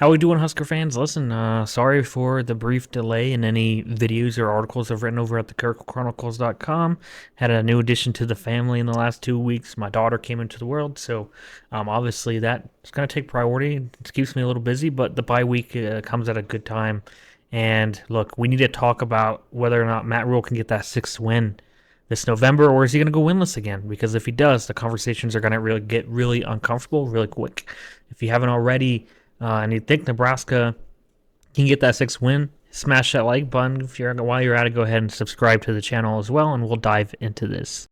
How we doing, Husker fans? Listen, sorry for the brief delay in any videos or articles I've written over at thechronicles.com. Had a new addition to the family in the last 2 weeks. My daughter came into the world, so obviously that's going to take priority. It keeps me a little busy, but the bye week comes at a good time. And look, we need to talk about whether or not Matt Rhule can get that sixth win this November, or is he going to go winless again? Because if he does, the conversations are going to get really uncomfortable really quick. If you haven't already, and you think Nebraska can get that sixth win, smash that like button. While you're at it, go ahead and subscribe to the channel as well, and we'll dive into this.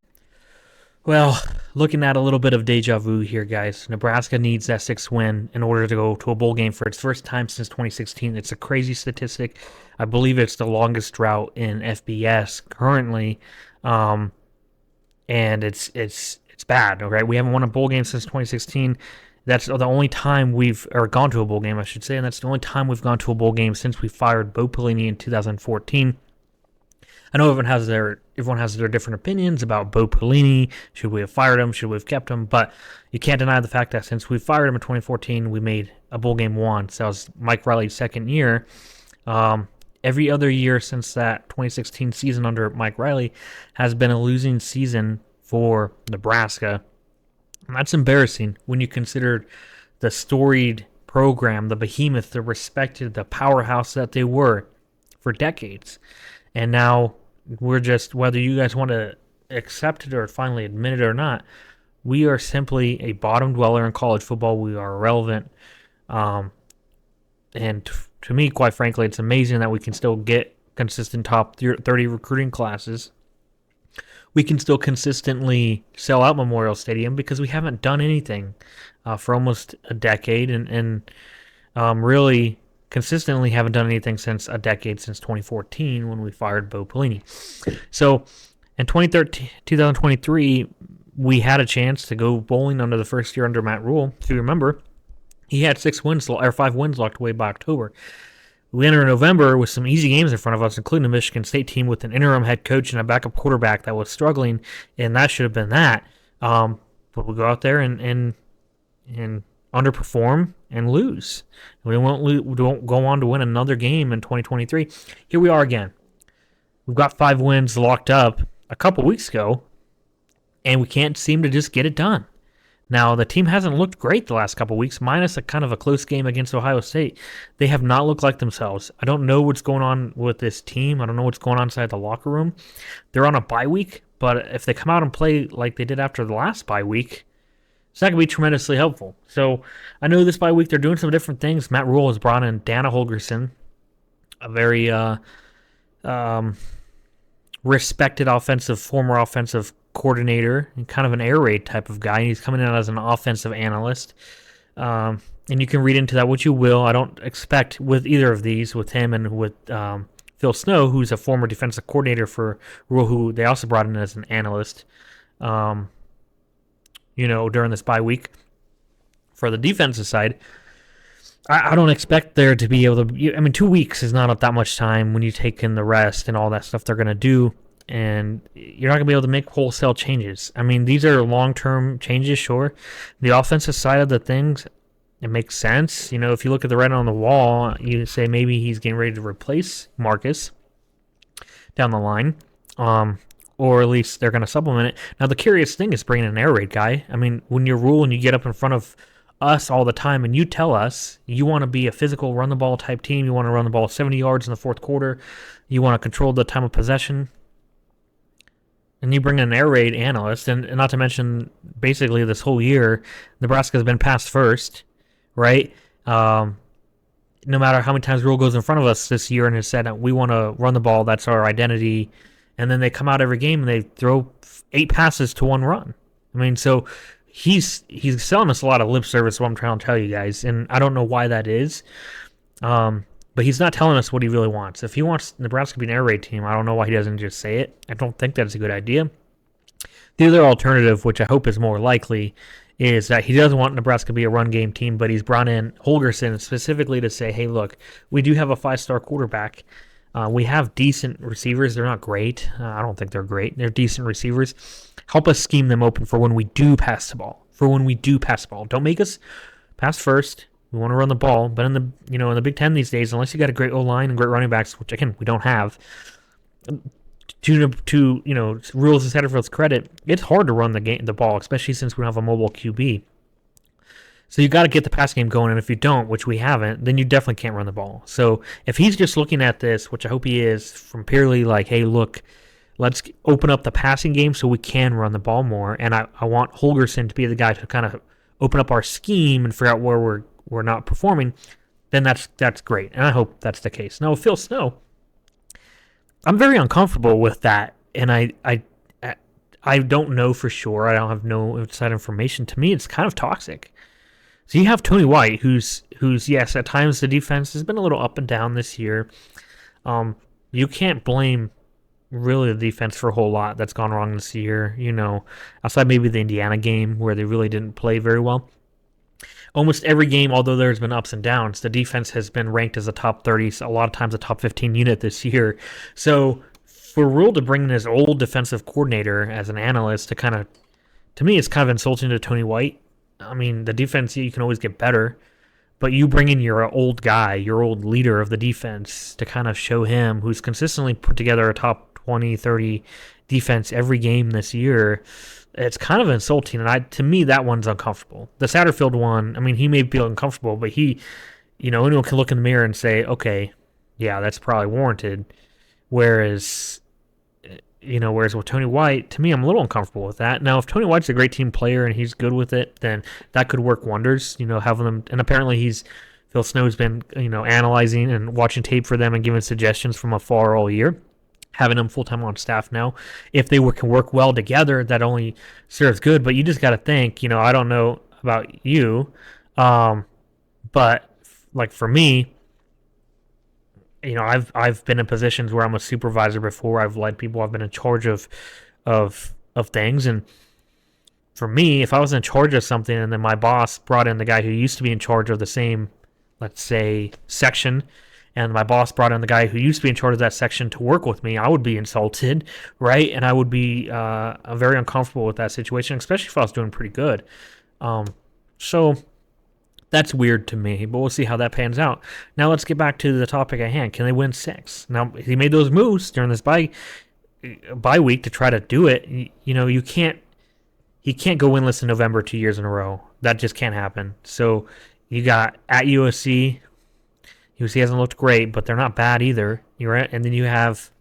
Well, looking at a little bit of deja vu here, guys. Nebraska needs that sixth win in order to go to a bowl game for its first time since 2016. It's a crazy statistic. I believe it's the longest drought in FBS currently, and it's bad. Okay, we haven't won a bowl game since 2016. That's the only time gone to a bowl game, I should say, and that's the only time we've gone to a bowl game since we fired Bo Pelini in 2014. I know everyone has their different opinions about Bo Pelini. Should we have fired him? Should we have kept him? But you can't deny the fact that since we fired him in 2014, we made a bowl game once. That was Mike Riley's second year. Every other year since that 2016 season under Mike Riley has been a losing season for Nebraska. And that's embarrassing when you consider the storied program, the behemoth, the respected, the powerhouse that they were for decades. And now we're just, whether you guys want to accept it or finally admit it or not, we are simply a bottom dweller in college football. We are irrelevant. And to me, quite frankly, it's amazing that we can still get consistent top 30 recruiting classes. We can still consistently sell out Memorial Stadium because we haven't done anything for almost a decade, and really consistently haven't done anything since 2014 when we fired Bo Pelini. So in 2023, we had a chance to go bowling under the first year under Matt Rhule. If you remember, he had 5 wins locked away by October. We enter November with some easy games in front of us, including the Michigan State team with an interim head coach and a backup quarterback that was struggling, and that should have been that. But we go out there and underperform and lose. We don't go on to win another game in 2023. Here we are again. We've got 5 wins locked up a couple weeks ago, and we can't seem to just get it done. Now, the team hasn't looked great the last couple weeks, minus a kind of a close game against Ohio State. They have not looked like themselves. I don't know what's going on with this team. I don't know what's going on inside the locker room. They're on a bye week, but if they come out and play like they did after the last bye week, it's not going to be tremendously helpful. So I know this bye week they're doing some different things. Matt Rhule has brought in Dana Holgorsen, a very respected former offensive coordinator and kind of an air raid type of guy. He's coming in as an offensive analyst. And you can read into that what you will. I don't expect with either of these, with him and with Phil Snow, who's a former defensive coordinator for Rhule, who they also brought in as an analyst, during this bye week for the defensive side. I don't expect there to be able to. 2 weeks is not that much time when you take in the rest and all that stuff they're going to do, and you're not going to be able to make wholesale changes. These are long-term changes, sure. The offensive side of the things, it makes sense. If you look at the writing on the wall, you say maybe he's getting ready to replace Marcus down the line, or at least they're going to supplement it. Now, the curious thing is bringing an air raid guy. When you're Rhule and you get up in front of us all the time and you tell us you want to be a physical run the ball type team, you want to run the ball 70 yards in the fourth quarter, you want to control the time of possession, and you bring in an air raid analyst, and not to mention basically this whole year Nebraska has been passed first, right? No matter how many times Rhule goes in front of us this year and has said we want to run the ball, that's our identity, and then they come out every game and they throw 8 passes to 1 run. So He's selling us a lot of lip service, what I'm trying to tell you guys, and I don't know why that is. But he's not telling us what he really wants. If he wants Nebraska to be an air raid team, I don't know why he doesn't just say it. I don't think that's a good idea. The other alternative, which I hope is more likely, is that he doesn't want Nebraska to be a run game team, but he's brought in Holgorsen specifically to say, hey, look, we do have a 5-star quarterback. We have decent receivers. They're not great. I don't think they're great. They're decent receivers. Help us scheme them open for when we do pass the ball. Don't make us pass first. We want to run the ball, but in the Big Ten these days, unless you got a great O line and great running backs, which again we don't have, to Rhule's and Satterfield's credit, it's hard to run the ball, especially since we don't have a mobile QB. So you got to get the pass game going, and if you don't, which we haven't, then you definitely can't run the ball. So if he's just looking at this, which I hope he is, from purely like, hey, look, let's open up the passing game so we can run the ball more, and I want Holgorsen to be the guy to kind of open up our scheme and figure out where we're not performing, then that's great, and I hope that's the case. Now, with Phil Snow, I'm very uncomfortable with that, and I don't know for sure. I don't have no inside information. To me, it's kind of toxic. So you have Tony White, who's yes, at times the defense has been a little up and down this year. You can't blame really the defense for a whole lot that's gone wrong this year. Outside maybe the Indiana game where they really didn't play very well. Almost every game, although there's been ups and downs, the defense has been ranked as a top 30, a lot of times a top 15 unit this year. So for Rhule to bring in his old defensive coordinator as an analyst to me, it's kind of insulting to Tony White. I mean, the defense, you can always get better, but you bring in your old guy, your old leader of the defense to kind of show him, who's consistently put together a top 20, 30 defense every game this year. It's kind of insulting, and to me, that one's uncomfortable. The Satterfield one, I mean, he may feel uncomfortable, but anyone can look in the mirror and say, okay, yeah, that's probably warranted. Whereas with Tony White, to me, I'm a little uncomfortable with that. Now, if Tony White's a great team player and he's good with it, then that could work wonders. Having them, and apparently Phil Snow's been, analyzing and watching tape for them and giving suggestions from afar all year. Having them full-time on staff now, if they can work well together, that only serves good. But you just got to think, I don't know about you, but like for me, I've been in positions where I'm a supervisor before. I've led people. I've been in charge of things, and for me, if I was in charge of something and then my boss brought in the guy who used to be in charge of the same, let's say, section, and my boss brought in the guy who used to be in charge of that section to work with me, I would be insulted, right? And I would be very uncomfortable with that situation, especially if I was doing pretty good. So that's weird to me, but we'll see how that pans out. Now let's get back to the topic at hand. Can they win 6? Now, he made those moves during this bye week to try to do it. He can't go winless in November 2 years in a row. That just can't happen. So you got at USC. USC hasn't looked great, but they're not bad either. You're right, and then you have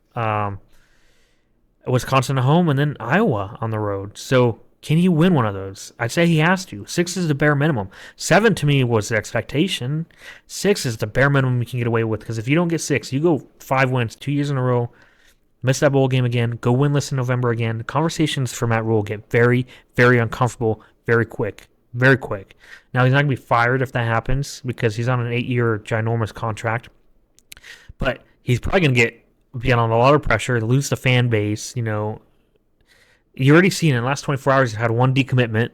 Wisconsin at home, and then Iowa on the road. So can he win one of those? I'd say he has to. 6 is the bare minimum. 7 to me was the expectation. 6 is the bare minimum you can get away with, because if you don't get 6, you go 5 wins 2 years in a row, miss that bowl game again, go winless in November again. Conversations for Matt Rhule get very, very uncomfortable very quick. Very quick. Now, he's not going to be fired if that happens because he's on an 8-year ginormous contract. But he's probably going to be on a lot of pressure, lose the fan base. You already seen in the last 24 hours, you've had one decommitment,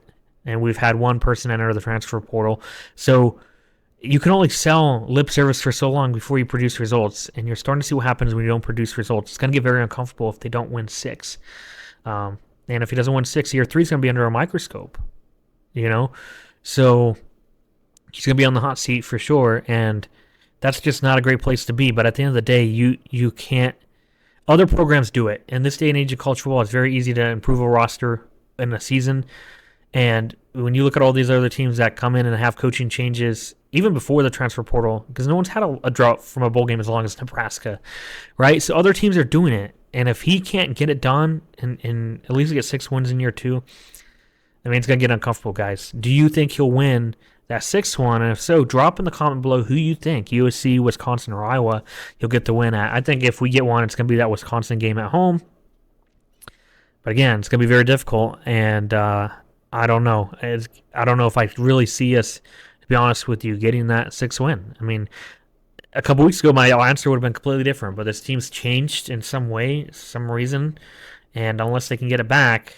and we've had one person enter the transfer portal. So you can only sell lip service for so long before you produce results, and you're starting to see what happens when you don't produce results. It's going to get very uncomfortable if they don't win 6. And if he doesn't win 6, year 3 is going to be under a microscope. So he's going to be on the hot seat for sure, and that's just not a great place to be. But at the end of the day, you can't. Other programs do it. In this day and age of college football, it's very easy to improve a roster in a season. And when you look at all these other teams that come in and have coaching changes, even before the transfer portal, because no one's had a drought from a bowl game as long as Nebraska, right? So other teams are doing it. And if he can't get it done and at least get 6 wins in year 2, I mean, it's going to get uncomfortable, guys. Do you think he'll win that 6th one? And if so, drop in the comment below who you think, USC, Wisconsin, or Iowa, he'll get the win at. I think if we get one, it's going to be that Wisconsin game at home. But again, it's going to be very difficult, and I don't know. I don't know if I really see us, to be honest with you, getting that 6th win. I mean, a couple weeks ago, my answer would have been completely different, but this team's changed in some way, some reason, and unless they can get it back,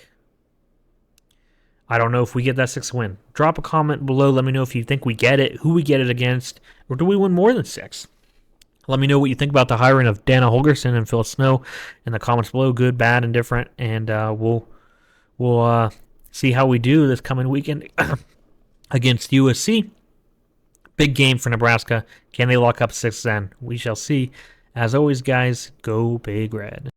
I don't know if we get that 6th win. Drop a comment below. Let me know if you think we get it, who we get it against, or do we win more than 6? Let me know what you think about the hiring of Dana Holgorsen and Phil Snow in the comments below, good, bad, and different, and we'll see how we do this coming weekend against USC. Big game for Nebraska. Can they lock up 6 then? We shall see. As always, guys, go Big Red.